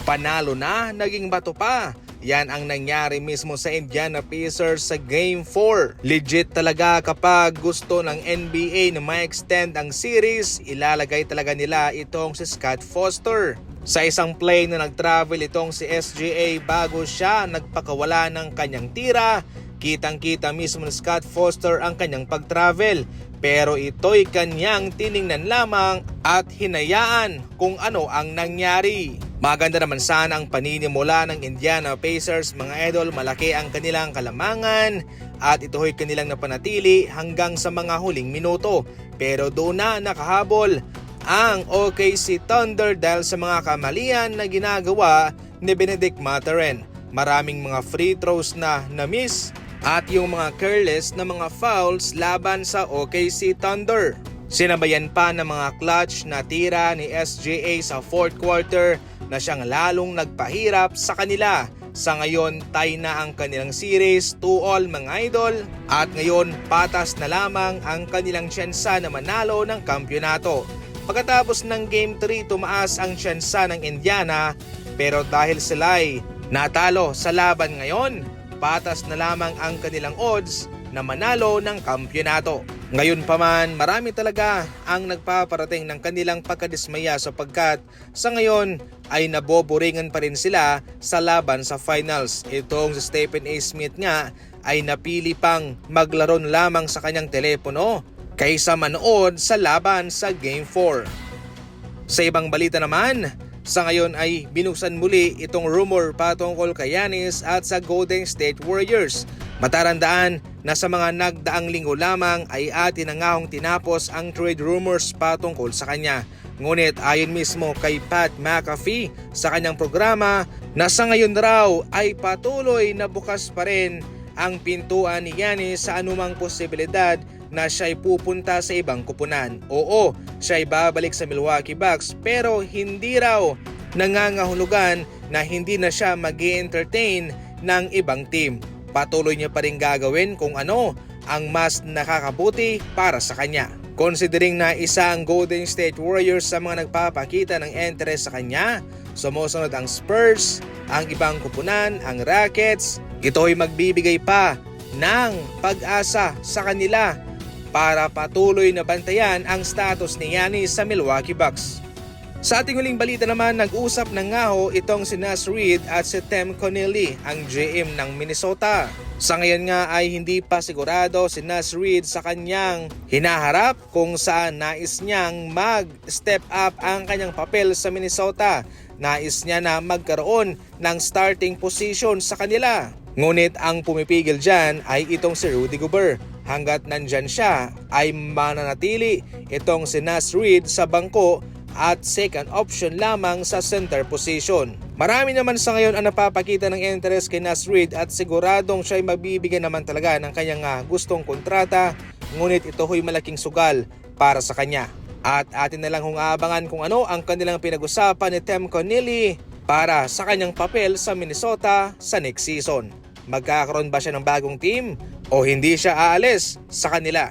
Panalo na, naging bato pa. Yan ang nangyari mismo sa Indiana Pacers sa Game 4. Legit talaga kapag gusto ng NBA na ma-extend ang series, ilalagay talaga nila itong si Scott Foster. Sa isang play na nag-travel itong si SGA bago siya nagpakawala ng kanyang tira, kitang-kita mismo ni Scott Foster ang kanyang pag-travel. Pero ito'y kanyang tiningnan lamang at hinayaan kung ano ang nangyari. Maganda naman sana ang paninimula ng Indiana Pacers mga idol, malaki ang kanilang kalamangan at ito'y kanilang napanatili hanggang sa mga huling minuto. Pero doon na nakahabol ang OKC Thunder dahil sa mga kamalian na ginagawa ni Bennedict Mathurin. Maraming mga free throws na na-miss at yung mga careless na mga fouls laban sa OKC Thunder. Sinabayan pa ng mga clutch na tira ni SGA sa fourth quarter na siyang lalong nagpahirap sa kanila. Sa ngayon, tie na ang kanilang series 2-2 mga idol at ngayon patas na lamang ang kanilang tsansa na manalo ng kampyonato. Pagkatapos ng Game 3, tumaas ang tsansa ng Indiana pero dahil sila'y natalo sa laban ngayon, patas na lamang ang kanilang odds na manalo ng kampyonato. Ngayon pa man, marami talaga ang nagpaparating ng kanilang pagkadismaya sapagkat sa ngayon ay naboboringan pa rin sila sa laban sa finals. Itong si Stephen A. Smith nga ay napili pang maglaro lamang sa kanyang telepono kaysa manood sa laban sa Game 4. Sa ibang balita naman, sa ngayon ay binuksan muli itong rumor patungkol kay Giannis at sa Golden State Warriors. Matarandaan na sa mga nagdaang linggo lamang ay atin na ngahong tinapos ang trade rumors patungkol sa kanya. Ngunit ayon mismo kay Pat McAfee sa kanyang programa na sa ngayon raw ay patuloy na bukas pa rin ang pintuan ni Giannis sa anumang posibilidad na siya'y pupunta sa ibang kupunan. Oo, siya'y babalik sa Milwaukee Bucks pero hindi raw nangangahulugan na hindi na siya mag-entertain ng ibang team. Patuloy niya pa rin gagawin kung ano ang mas nakakabuti para sa kanya. Considering na isa ang Golden State Warriors sa mga nagpapakita ng interest sa kanya, sumusunod ang Spurs, ang ibang kupunan, ang Rockets, ito'y magbibigay pa ng pag-asa sa kanila para patuloy na bantayan ang status ni Giannis sa Milwaukee Bucks. Sa ating huling balita naman, nag-usap na ngaho itong si Naz Reid at si Tim Connelly, ang GM ng Minnesota. Sa ngayon nga ay hindi pa sigurado si Naz Reid sa kanyang hinaharap kung saan nais niyang mag-step up ang kanyang papel sa Minnesota. Nais niya na magkaroon ng starting position sa kanila. Ngunit ang pumipigil dyan ay itong si Rudy Gobert. Hanggat nandyan siya ay mananatili itong si Naz Reid sa bangko at second option lamang sa center position. Marami naman sa ngayon ang napapakita ng interest kay Naz Reid at siguradong siya'y mabibigyan naman talaga ng kanyang gustong kontrata, ngunit ito ho'y malaking sugal para sa kanya. At atin na lang kung aabangan kung ano ang kanilang pinag-usapan ni Tim Connelly para sa kanyang papel sa Minnesota sa next season. Magkakaroon ba siya ng bagong team o hindi siya aalis sa kanila?